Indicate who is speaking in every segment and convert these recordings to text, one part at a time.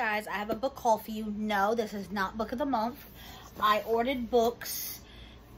Speaker 1: Guys, I have a book haul for you. No, this is not book of the month. I ordered books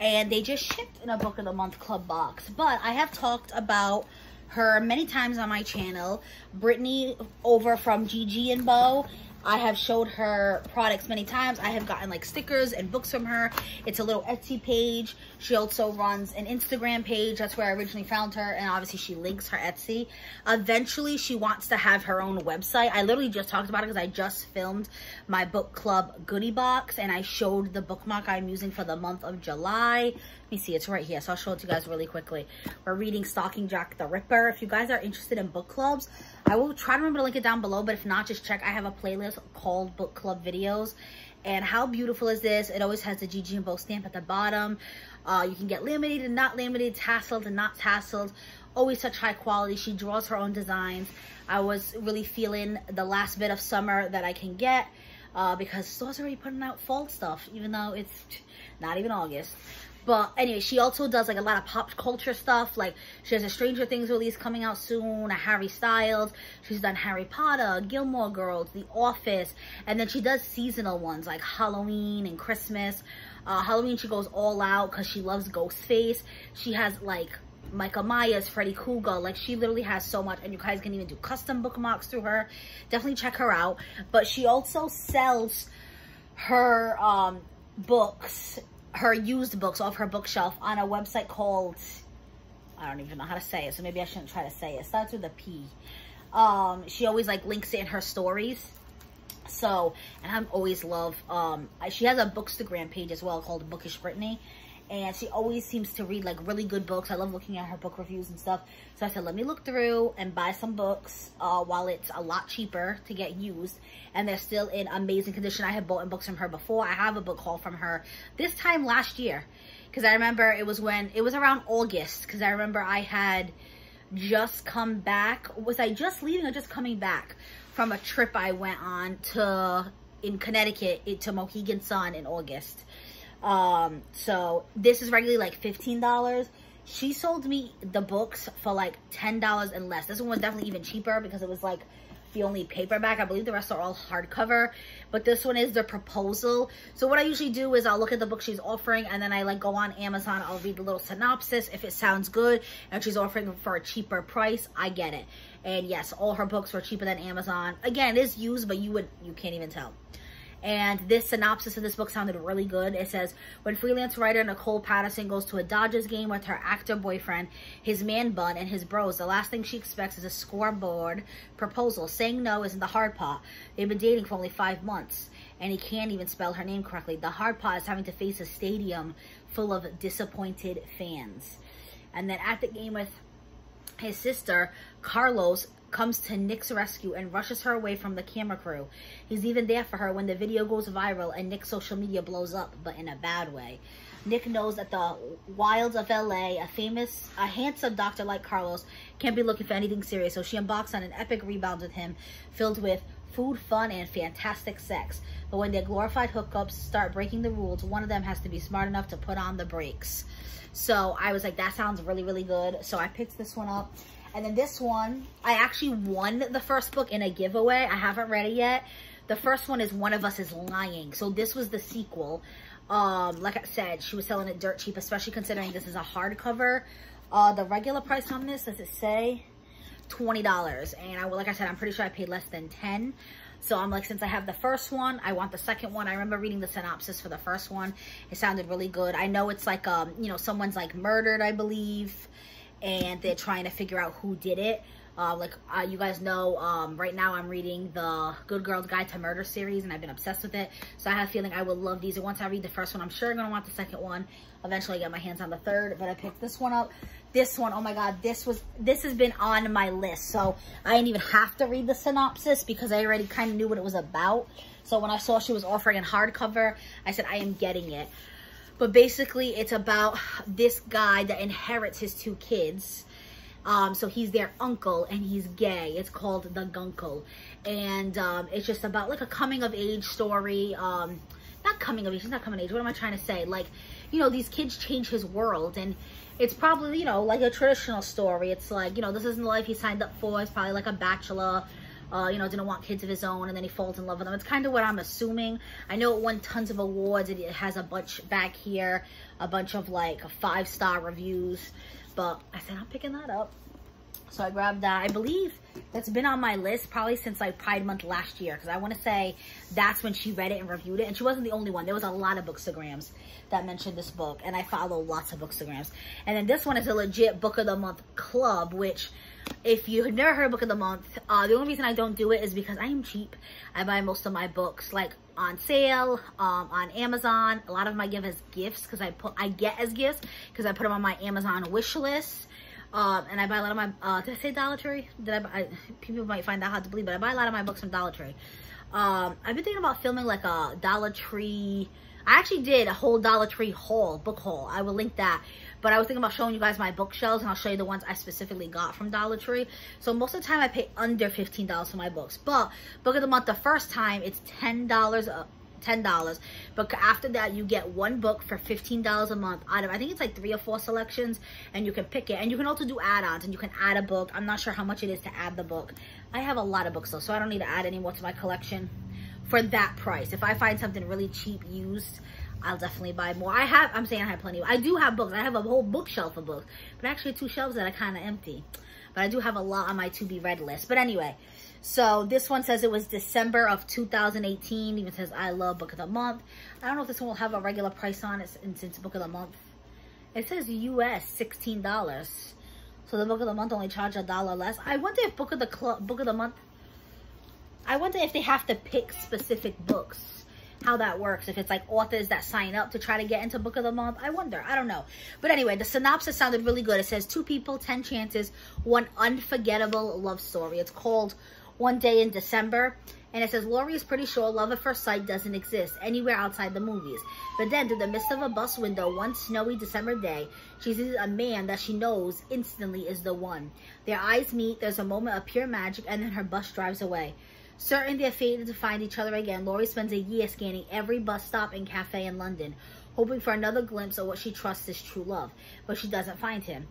Speaker 1: and they just shipped in a book of the month club box. But I have talked about her many times on my channel. Brittany over from Gigi&bo. I have showed her products many times. I have gotten like stickers and books from her. It's a little Etsy page. She also runs an Instagram page. That's where I originally found her. And obviously she links her Etsy. Eventually she wants to have her own website. I literally just talked about it because I just filmed my book club goodie box. And I showed the bookmark I'm using for the month of July. Let me see, it's right here. So I'll show it to you guys really quickly. We're reading Stalking Jack the Ripper. If you guys are interested in book clubs, I will try to remember to link it down below, but if not, just check. I have a playlist called Book Club Videos. And how beautiful is this? It always has the Gigi&bo stamp at the bottom. You can get laminated and not laminated, tasseled and not tasseled. Always such high quality. She draws her own designs. I was really feeling the last bit of summer that I can get because stores are already putting out fall stuff, even though it's not even August. But anyway, she also does like a lot of pop culture stuff. Like she has a Stranger Things release coming out soon, a Harry Styles. She's done Harry Potter, Gilmore Girls, The Office. And then she does seasonal ones like Halloween and Christmas. Halloween, she goes all out because she loves Ghostface. She has like Michael Myers, Freddy Krueger. Like she literally has so much. And you guys can even do custom bookmarks through her. Definitely check her out. But she also sells her books, her used books off her bookshelf on a website called, I don't even know how to say it, so maybe I shouldn't try to say it. It starts with a P. She always like links it in her stories. So, and I always love, she has a Bookstagram page as well called Bookish Brittany. And she always seems to read like really good books. I love looking at her book reviews and stuff. So I said, let me look through and buy some books while it's a lot cheaper to get used. And they're still in amazing condition. I have bought books from her before. I have a book haul from her this time last year. Because I remember it was around August. Because I remember I had just come back. Was I just leaving or just coming back from a trip I went on in Connecticut to Mohegan Sun in August. So this is regularly like $15. She sold me the books for like $10 and less. This one was definitely even cheaper because it was like the only paperback. I believe the rest are all hardcover, but this one is The Proposal. So what I usually do is I'll look at the book she's offering and then I like go on Amazon. I'll read the little synopsis. If it sounds good and she's offering for a cheaper price, I get it. And yes, all her books were cheaper than Amazon. Again, it is used, but you can't even tell. And this synopsis of this book sounded really good. It says, when freelance writer Nicole Patterson goes to a Dodgers game with her actor boyfriend, his man bun, and his bros, the last thing she expects is a scoreboard proposal. Saying no isn't the hard part. They've been dating for only 5 months, and he can't even spell her name correctly. The hard part is having to face a stadium full of disappointed fans. And then at the game with his sister, Carlos comes to Nick's rescue and rushes her away from the camera crew. He's even there for her when the video goes viral and Nick's social media blows up, but in a bad way. Nick knows that the wilds of LA, a handsome doctor like Carlos can't be looking for anything serious, so she embarks on an epic rebound with him filled with food, fun, and fantastic sex. But when their glorified hookups start breaking the rules, one of them has to be smart enough to put on the brakes. So I was like, that sounds really, really good. So I picked this one up. And then this one, I actually won the first book in a giveaway. I haven't read it yet. The first one is One of Us is Lying. So this was the sequel. Like I said, she was selling it dirt cheap, especially considering this is a hardcover. The regular price on this, does it say? $20. And like I said, I'm pretty sure I paid less than $10. So I'm like, since I have the first one, I want the second one. I remember reading the synopsis for the first one. It sounded really good. I know it's like, someone's like murdered, I believe. And they're trying to figure out who did it. You guys know, right now I'm reading the Good Girl's Guide to Murder series, and I've been obsessed with it. So I have a feeling I will love these. And once I read the first one, I'm sure I'm going to want the second one. Eventually get my hands on the third, but I picked this one up. This one, oh my God, this has been on my list. So I didn't even have to read the synopsis because I already kind of knew what it was about. So when I saw she was offering in hardcover, I said, I am getting it. But basically, it's about this guy that inherits his 2 kids. So he's their uncle, and he's gay. It's called The Gunkle. And it's just about, like, a coming-of-age story. Not coming-of-age. It's not coming-of-age. What am I trying to say? Like, these kids change his world. And it's probably, like a traditional story. It's like, this isn't the life he signed up for. It's probably like a bachelor you know, didn't want kids of his own, and then he falls in love with them. It's kind of what I'm assuming. I know it won tons of awards. It has a bunch back here, a bunch of like 5-star reviews, but I said I'm picking that up. So I grabbed that. I believe that's been on my list probably since like Pride Month last year, because I want to say that's when she read it and reviewed it. And she wasn't the only one. There was a lot of bookstagrams that mentioned this book, and I follow lots of bookstagrams. And then this one is a legit Book of the Month club, which if you've never heard Book of the Month, the only reason I don't do it is because I am cheap. I buy most of my books like on sale, on Amazon. A lot of them I give as gifts because I get as gifts because I put them on my Amazon wish list. And I buy a lot of my, did I say Dollar Tree? People might find that hard to believe, but I buy a lot of my books from Dollar Tree. I've been thinking about filming like a Dollar Tree. I actually did a whole Dollar Tree haul, book haul. I will link that. But I was thinking about showing you guys my bookshelves, and I'll show you the ones I specifically got from Dollar Tree. So most of the time I pay under $15 for my books. But Book of the Month, the first time, it's $10. But after that you get one book for $15 a month out of, I think it's like 3 or 4 selections, and you can pick it. And you can also do add-ons, and you can add a book. I'm not sure how much it is to add the book. I have a lot of books though, so I don't need to add any more to my collection for that price. If I find something really cheap used, I'll definitely buy more. I'm saying I have plenty. I do have books. I have a whole bookshelf of books, but actually 2 shelves that are kind of empty. But I do have a lot on my to be read list. But anyway, so this one says it was December of 2018. Even says I love Book of the Month. I don't know if this one will have a regular price on it since it's Book of the Month. It says US $16. So the Book of the Month only charged $1 less. I wonder if Book of the Month, I wonder if they have to pick specific books, how that works. If it's like authors that sign up to try to get into Book of the Month. I wonder. I don't know. But anyway, the synopsis sounded really good. It says 2 people, 10 chances, 1 unforgettable love story. It's called One Day in December. And it says Laurie is pretty sure love at first sight doesn't exist anywhere outside the movies. But then, through the midst of a bus window one snowy December day, she sees a man that she knows instantly is the one. Their eyes meet, there's a moment of pure magic, and then her bus drives away. Certain they're fated to find each other again, Laurie spends a year scanning every bus stop and cafe in London, hoping for another glimpse of what she trusts is true love. But she doesn't find him.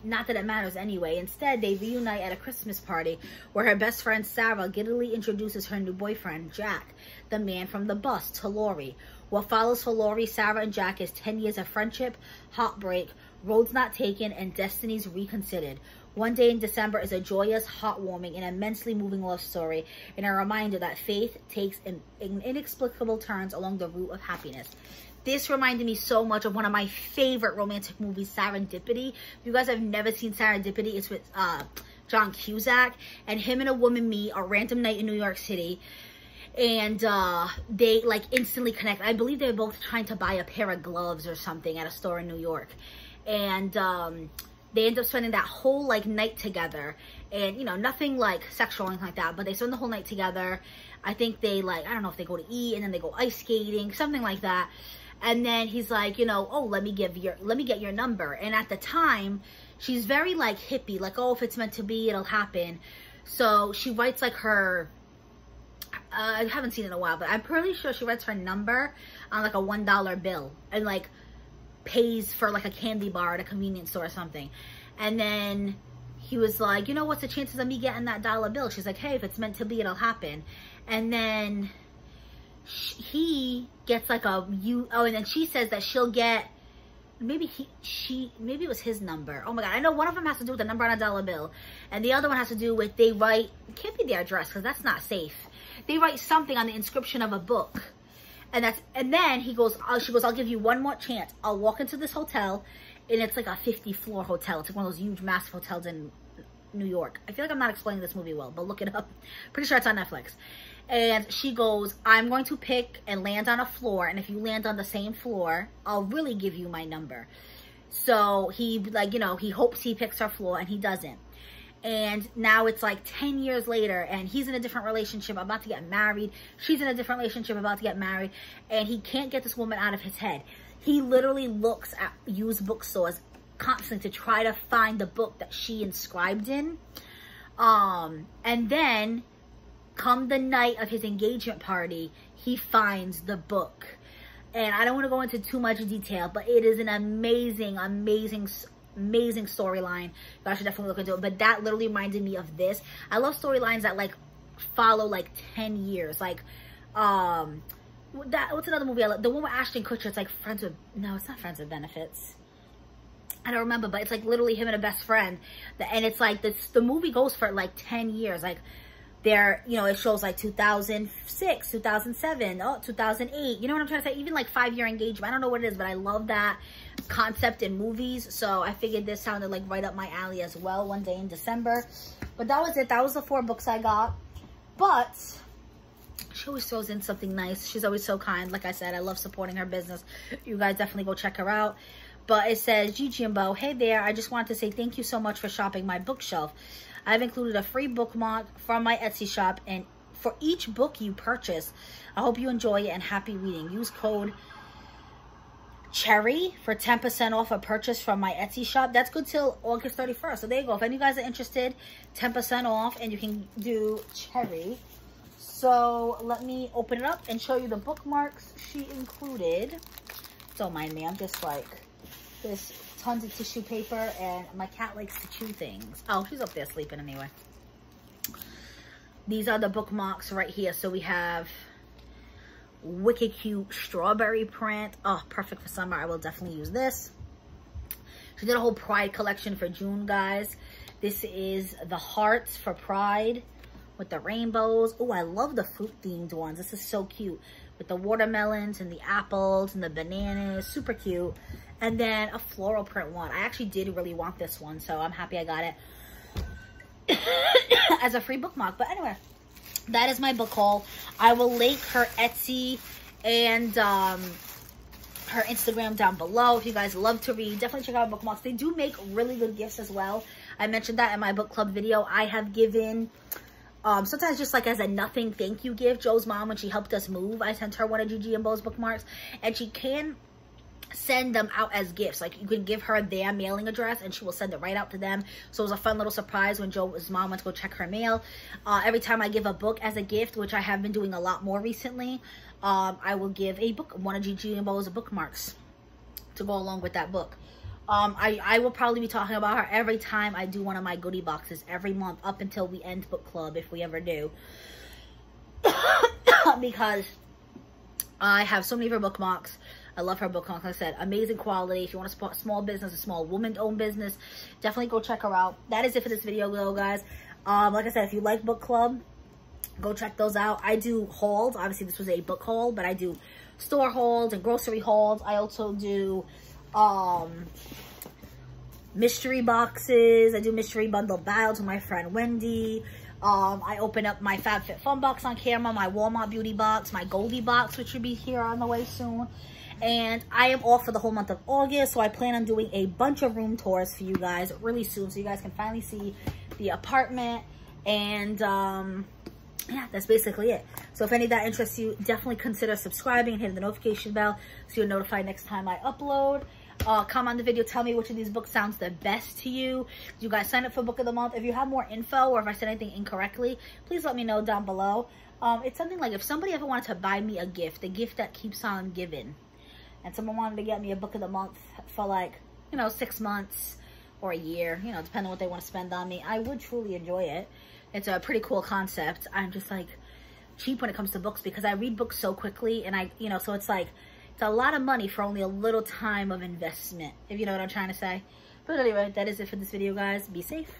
Speaker 1: Not that it matters anyway. Instead, they reunite at a Christmas party where her best friend Sarah giddily introduces her new boyfriend, Jack, the man from the bus, to Laurie. What follows for Laurie, Sarah, and Jack is 10 years of friendship, heartbreak, roads not taken, and destinies reconsidered. One Day in December is a joyous, heartwarming, and immensely moving love story, and a reminder that faith takes inexplicable turns along the route of happiness. This reminded me so much of one of my favorite romantic movies, Serendipity. If you guys have never seen Serendipity, it's with John Cusack. And him and a woman meet a random night in New York City. And they like instantly connect. I believe they're both trying to buy a pair of gloves or something at a store in New York. And they end up spending that whole like night together. And, you know, nothing like sexual or anything like that. But they spend the whole night together. I think they like, I don't know if they go to eat and then they go ice skating, something like that. And then he's like, you know, oh, let me get your number. And at the time, she's very like hippie, like, oh, if it's meant to be, it'll happen. So she writes like her, I haven't seen it in a while, but I'm pretty sure she writes her number on like a $1 bill and like pays for like a candy bar at a convenience store or something. And then he was like, you know, what's the chances of me getting that $1 bill? She's like, hey, if it's meant to be, it'll happen. And then he gets like and then she says that she'll get, maybe it was his number. Oh my God, I know one of them has to do with the number on a $1 bill, and the other one has to do with, they write, it can't be their address because that's not safe. They write something on the inscription of a book, and then she goes, I'll give you one more chance. I'll walk into this hotel, and it's like a 50-floor hotel. It's like one of those huge, massive hotels in New York. I feel like I'm not explaining this movie well, but look it up. Pretty sure it's on Netflix. And she goes, I'm going to pick and land on a floor, and if you land on the same floor, I'll really give you my number. So he, like, you know, he hopes he picks her floor, and he doesn't. And now it's like 10 years later, and he's in a different relationship, about to get married. She's in a different relationship, about to get married, and he can't get this woman out of his head. He literally looks at used bookstores constantly to try to find the book that she inscribed in. And then, come the night of his engagement party, he finds the book. And I don't want to go into too much detail, but it is an amazing, amazing, amazing storyline. You guys should definitely look into it. But that literally reminded me of this. I love storylines that like follow like 10 years. Like, what's another movie I love? The one with Ashton Kutcher. It's like no, it's not Friends with Benefits. I don't remember, but it's like literally him and a best friend. And it's like, the movie goes for like 10 years. Like, they're, you know, it shows like 2006, 2007, 2008. You know what I'm trying to say? Even like 5-year engagement. I don't know what it is, but I love that concept in movies. So I figured this sounded like right up my alley as well one day in December. But that was it. That was the 4 books I got. But she always throws in something nice. She's always so kind. Like I said, I love supporting her business. You guys definitely go check her out. But it says, Gigi&bo, hey there, I just wanted to say thank you so much for shopping my bookshelf. I've included a free bookmark from my Etsy shop, and for each book you purchase, I hope you enjoy it and happy reading. Use code CHERRY for 10% off a purchase from my Etsy shop. That's good till August 31st. So there you go. If any of you guys are interested, 10% off, and you can do CHERRY. So let me open it up and show you the bookmarks she included. Don't mind me. I'm just like... There's tons of tissue paper, and my cat likes to chew things. Oh, she's up there sleeping anyway. These are the bookmarks right here. So we have wicked cute strawberry print. Oh, perfect for summer. I will definitely use this. She did a whole Pride collection for June, guys. This is the hearts for Pride with the rainbows. Oh, I love the fruit themed ones. This is so cute with the watermelons and the apples and the bananas. Super cute. And then a floral print one. I actually did really want this one, so I'm happy I got it as a free bookmark. But anyway, that is my book haul. I will link her Etsy and her Instagram down below. If you guys love to read, definitely check out Bookmarks. They do make really good gifts as well. I mentioned that in my book club video. I have given... sometimes just like as a nothing thank you gift. Joe's mom, when she helped us move, I sent her one of Gigi&bo's bookmarks, and she can send them out as gifts. Like, you can give her their mailing address and she will send it right out to them. So it was a fun little surprise when Joe's mom went to go check her mail. Every time I give a book as a gift, which I have been doing a lot more recently, I will give a book, one of Gigi&bo's bookmarks to go along with that book. I will probably be talking about her every time I do one of my goodie boxes every month up until we end book club, if we ever do. Because I have so many of her bookmarks. I love her bookmarks. Like I said, amazing quality. If you want to support a small business, a small woman-owned business, definitely go check her out. That is it for this video, though, guys. Like I said, if you like book club, go check those out. I do hauls. Obviously, this was a book haul, but I do store hauls and grocery hauls. I also do mystery boxes. I do mystery bundle bags with my friend Wendy. I open up my FabFitFun box on camera, my Walmart beauty box, my Goldie box, which should be here on the way soon. And I am off for the whole month of August, so I plan on doing a bunch of room tours for you guys really soon, so you guys can finally see the apartment. And yeah, that's basically it. So if any of that interests you, definitely consider subscribing and hitting the notification bell so you're notified next time I upload. Comment on the video, tell me which of these books sounds the best to you. You guys sign up for book of the month. If you have more info, or if I said anything incorrectly, please let me know down below. It's something like, if somebody ever wanted to buy me a gift that keeps on giving, and someone wanted to get me a book of the month for, like, you know, 6 months or a year, you know, depending on what they want to spend on me, I would truly enjoy it. It's a pretty cool concept. I'm just like cheap when it comes to books because I read books so quickly, and I, you know, so it's like, it's a lot of money for only a little time of investment, if you know what I'm trying to say. But anyway, that is it for this video, guys. Be safe.